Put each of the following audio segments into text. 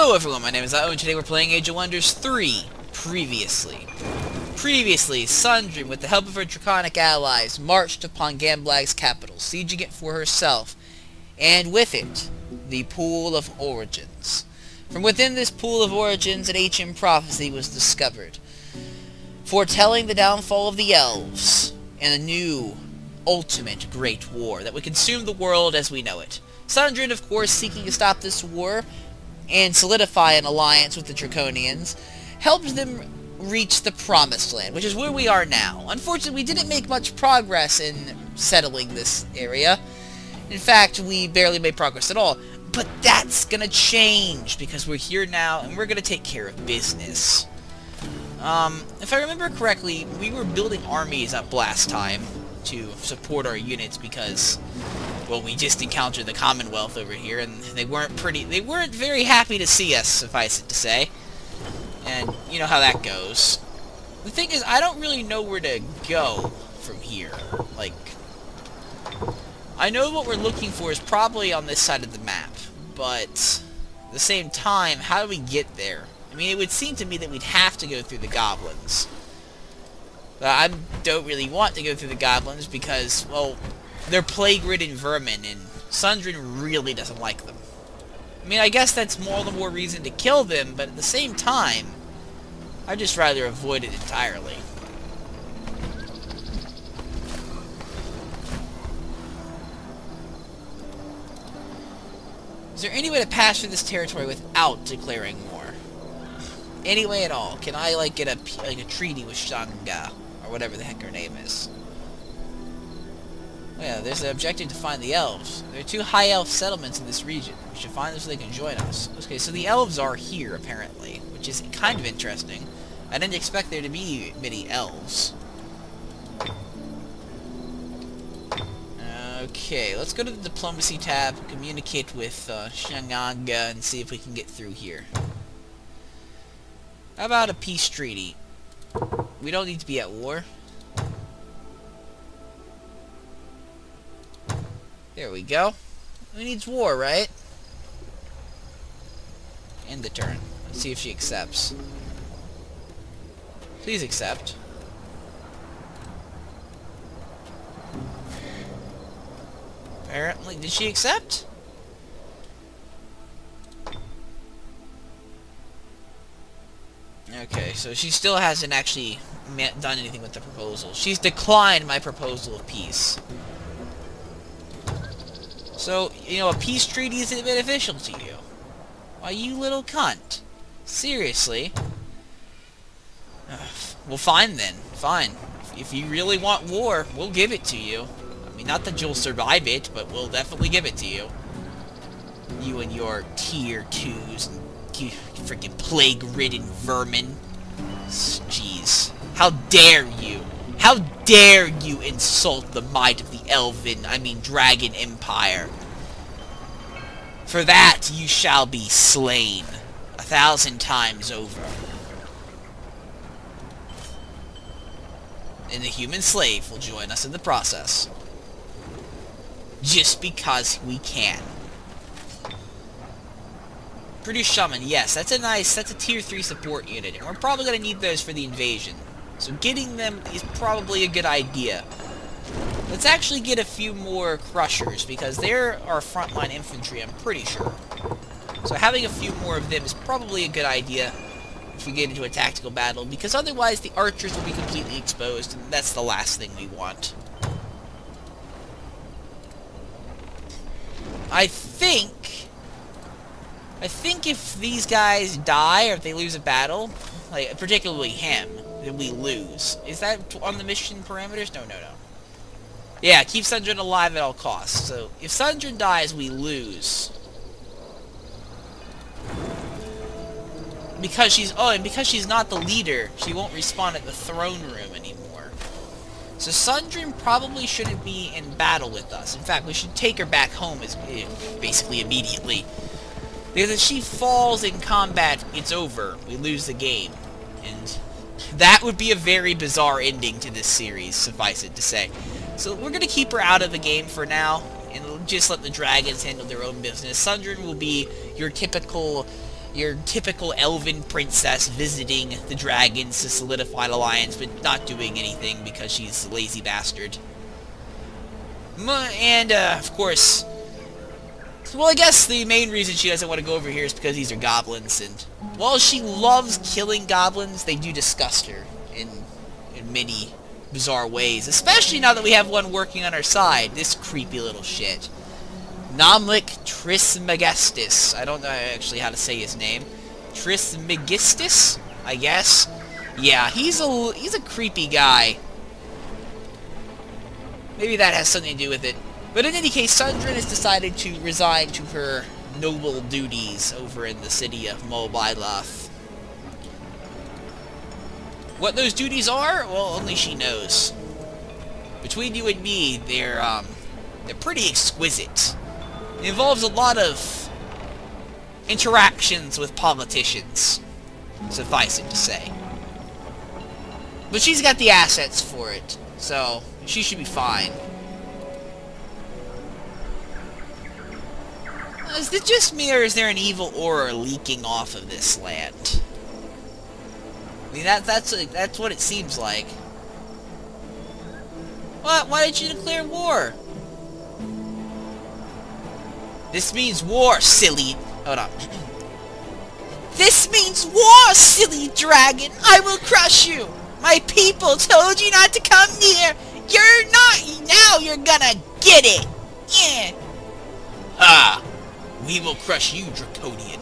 Hello everyone, my name is Elven, and today we're playing Age of Wonders 3. Previously, Sundrin, with the help of her draconic allies, marched upon Gamblag's capital, sieging it for herself, and with it, the Pool of Origins. From within this Pool of Origins, an ancient prophecy was discovered, foretelling the downfall of the elves, and a new, ultimate great war that would consume the world as we know it. Sundrin, of course, seeking to stop this war and solidify an alliance with the Draconians, helped them reach the Promised Land, which is where we are now. Unfortunately, we didn't make much progress in settling this area. In fact, we barely made progress at all. But that's gonna change, because we're here now, and we're gonna take care of business. If I remember correctly, we were building armies up last time to support our units because, well, we just encountered the Commonwealth over here, and they weren't very happy to see us, suffice it to say. And you know how that goes. The thing is, I don't really know where to go from here. Like, I know what we're looking for is probably on this side of the map, but at the same time, how do we get there? I mean, it would seem to me that we'd have to go through the goblins. But I don't really want to go through the goblins because, well, they're plague-ridden vermin, and Sundrin really doesn't like them. I mean, I guess that's all the more reason to kill them, but at the same time, I'd just rather avoid it entirely. Is there any way to pass through this territory without declaring war? Any way at all? Can I, like, get a treaty with Shanga, or whatever the heck her name is? Oh yeah, there's an objective to find the elves. There are 2 high elf settlements in this region. We should find them so they can join us. Okay, so the elves are here, apparently, which is kind of interesting. I didn't expect there to be many elves. Okay, let's go to the Diplomacy tab, communicate with Shanga, and see if we can get through here. How about a peace treaty? We don't need to be at war. There we go. Who needs war, right? End the turn. Let's see if she accepts. Please accept. Apparently, did she accept? Okay, so she still hasn't actually done anything with the proposal. She's declined my proposal of peace. So, you know, a peace treaty isn't beneficial to you. Why, you little cunt. Seriously? Well, fine then. Fine. If you really want war, we'll give it to you. I mean, not that you'll survive it, but we'll definitely give it to you. You and your tier 2s and you freaking plague-ridden vermin. Jeez. How dare you? How dare you insult the might of the Elven, Dragon Empire? For that you shall be slain 1,000 times over. And the human slave will join us in the process. Just because we can. British Shaman, yes, that's a tier 3 support unit, and we're probably going to need those for the invasion. So getting them is probably a good idea. Let's actually get a few more Crushers, because they're our frontline infantry, I'm pretty sure. So having a few more of them is probably a good idea if we get into a tactical battle, because otherwise the archers will be completely exposed, and that's the last thing we want. I think if these guys die, or if they lose a battle, like, particularly him, then we lose. Is that on the mission parameters? No. Yeah, keep Sundrin alive at all costs. So, if Sundrin dies, we lose. Because she's not the leader, she won't respawn at the throne room anymore. So Sundrin probably shouldn't be in battle with us. In fact, we should take her back home basically immediately. Because if she falls in combat, it's over. We lose the game. And that would be a very bizarre ending to this series, suffice it to say. So we're going to keep her out of the game for now, and just let the dragons handle their own business. Sundrin will be your typical your typical Elven princess visiting the dragons to solidify an alliance, but not doing anything because she's a lazy bastard. And, of course, well, I guess the main reason she doesn't want to go over here is because these are goblins, and while she loves killing goblins, they do disgust her in many bizarre ways, especially now that we have one working on our side, this creepy little shit. Namlik Trismegistus. I don't know actually how to say his name. Trismegistus, I guess. Yeah, he's a creepy guy. Maybe that has something to do with it. But in any case, Sundrin has decided to resign to her noble duties over in the city of Mobiloth. What those duties are? Well, only she knows. Between you and me, they're pretty exquisite. It involves a lot of interactions with politicians, suffice it to say. But she's got the assets for it, so she should be fine. Is it just me, or is there an evil aura leaking off of this land? I mean, that's what it seems like. What? Why did you declare war? This means war, silly... Hold on. This means war, silly dragon! I will crush you! My people told you not to come near! You're not... Now you're gonna get it! Yeah! Ha! We will crush you, Draconian.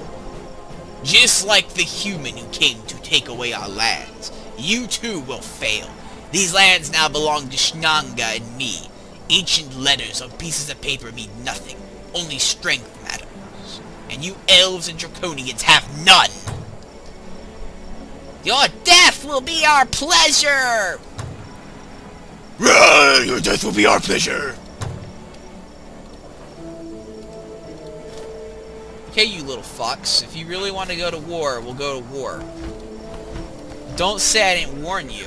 Just like the human who came to take away our lands, you too will fail. These lands now belong to Shnanga and me. Ancient letters on pieces of paper mean nothing. Only strength matters. And you elves and Draconians have none. Your death will be our pleasure! Your death will be our pleasure! Okay, you little fucks. If you really want to go to war, we'll go to war. Don't say I didn't warn you.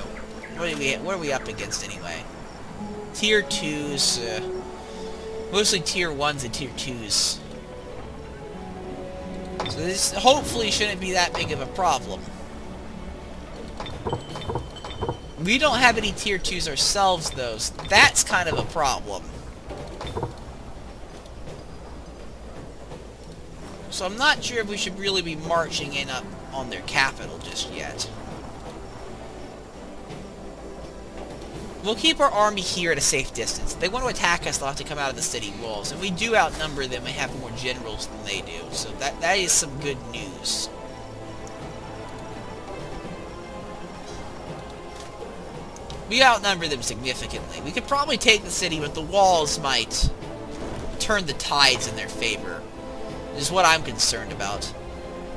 What are we up against anyway? Tier 2s, mostly Tier 1s and Tier 2s. So this hopefully shouldn't be that big of a problem. We don't have any Tier 2s ourselves, though, so that's kind of a problem. So I'm not sure if we should really be marching in up on their capital just yet. We'll keep our army here at a safe distance. If they want to attack us, they'll have to come out of the city walls. And we do outnumber them and have more generals than they do. So that is some good news. We outnumber them significantly. We could probably take the city, but the walls might turn the tides in their favor. This is what I'm concerned about.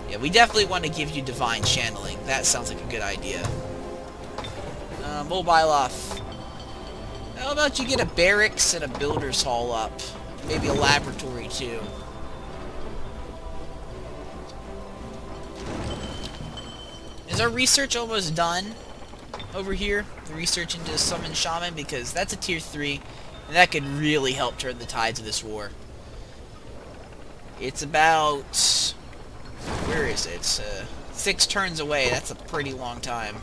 Yeah, we definitely want to give you divine channeling. That sounds like a good idea. Mobiloth. How about you get a barracks and a builder's hall up? Maybe a laboratory, too. Is our research almost done over here? The research into Summon Shaman? Because that's a Tier 3, and that could really help turn the tides of this war. It's about... Where is it? 6 turns away. That's a pretty long time.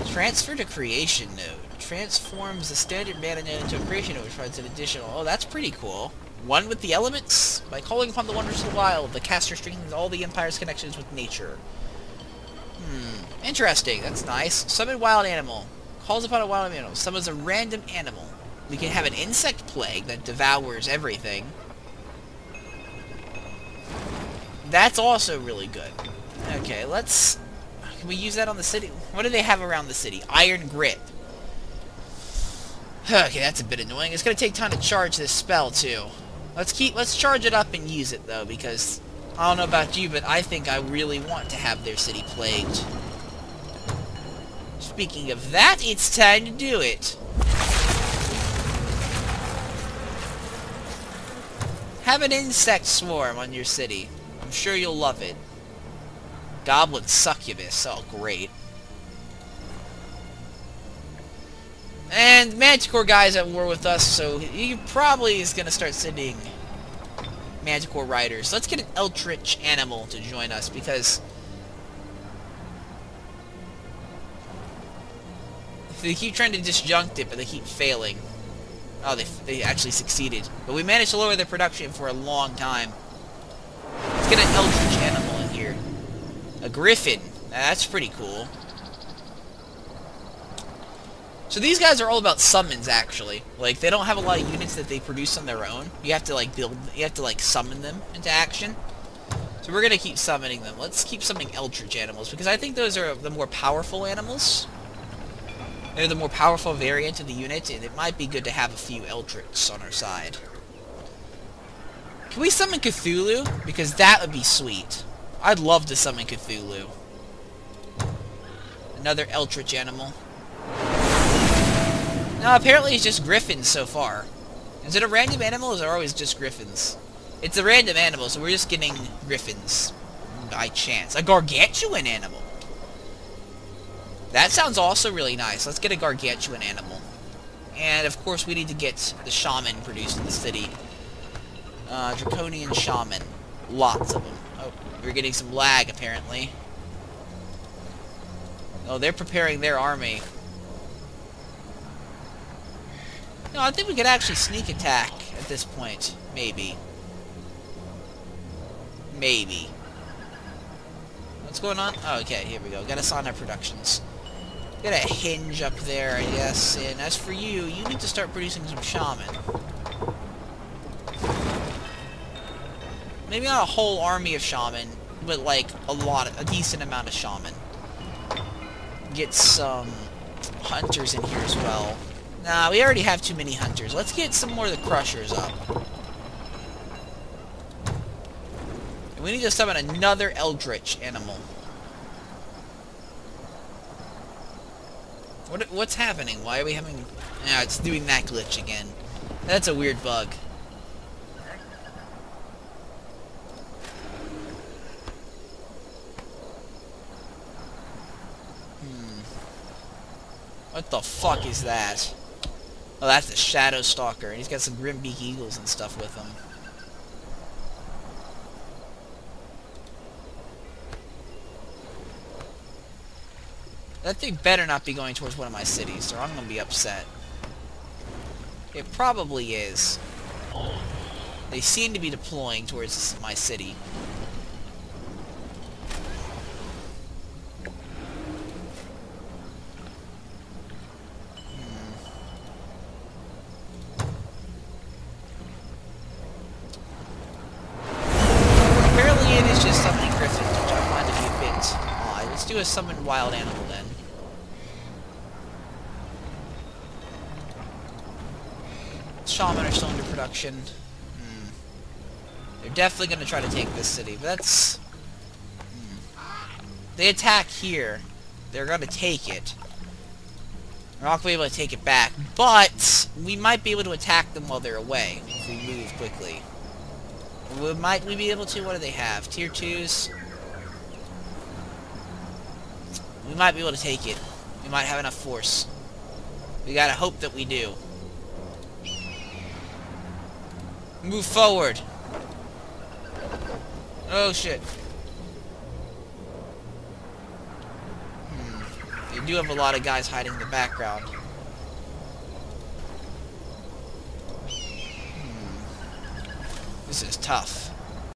Transfer to creation node. Transforms the standard mana node into a creation node, which provides an additional... Oh, that's pretty cool. One with the elements. By calling upon the wonders of the wild, the caster strengthens all the Empire's connections with nature. Interesting. That's nice. Summon wild animal. Calls upon a wild animal. Summons a random animal. We can have an insect plague that devours everything. That's also really good. Okay, let's... Can we use that on the city? What do they have around the city? Iron Grip. Okay, that's a bit annoying. It's gonna take time to charge this spell, too. Let's charge it up and use it, though, because... I don't know about you, but I think I really want to have their city plagued. Speaking of that, it's time to do it. Have an insect swarm on your city. I'm sure you'll love it. Goblin succubus. Oh, great. And Manticore guy's at war with us, so he probably is going to start sending Manticore Riders. Let's get an Eldritch animal to join us, because they keep trying to disjunct it, but they keep failing. Oh, they actually succeeded. But we managed to lower their production for a long time. Let's get an Eldritch animal in here. A Griffin. That's pretty cool. So these guys are all about summons, actually. Like, they don't have a lot of units that they produce on their own. You have to, like, summon them into action. So we're gonna keep summoning them. Let's keep summoning Eldritch animals, because I think those are the more powerful animals. They're the more powerful variant of the unit, and it might be good to have a few Eldritchs on our side. Can we summon Cthulhu? Because that would be sweet. I'd love to summon Cthulhu. Another Eldritch animal. No, apparently it's just griffins so far. Is it a random animal, or is it always just griffins? It's a random animal, so we're just getting griffins. By chance. A gargantuan animal. That sounds also really nice. Let's get a gargantuan animal. And, of course, we need to get the shaman produced in the city. Draconian shaman. Lots of them. Oh, we're getting some lag, apparently. Oh, they're preparing their army. No, I think we could actually sneak attack at this point. Maybe. Maybe. What's going on? Oh, okay, here we go. Got us on our productions. Got a hinge up there, I guess. And as for you, you need to start producing some shaman. Maybe not a whole army of shaman, but like a decent amount of shaman. Get some hunters in here as well. Nah, we already have too many hunters. Let's get some more of the crushers up. And we need to summon another Eldritch animal. What's happening? Why are we having... Yeah, it's doing that glitch again. That's a weird bug. What the fuck is that? Oh, that's the Shadow Stalker, and he's got some Grimbeak Eagles and stuff with him. That thing better not be going towards one of my cities, or I'm gonna be upset. It probably is. They seem to be deploying towards my city. Apparently it is just summoning griffins, which I find to be a bit odd. Let's do a summon wild animal then. Shaman are still under production. They're definitely going to try to take this city, but that's... They attack here. They're going to take it. We're not going to be able to take it back, but we might be able to attack them while they're away, if we move quickly. Might we be able to? What do they have? Tier 2s? We might be able to take it. We might have enough force. We gotta hope that we do. Move forward. Oh shit. They do have a lot of guys hiding in the background. This is tough.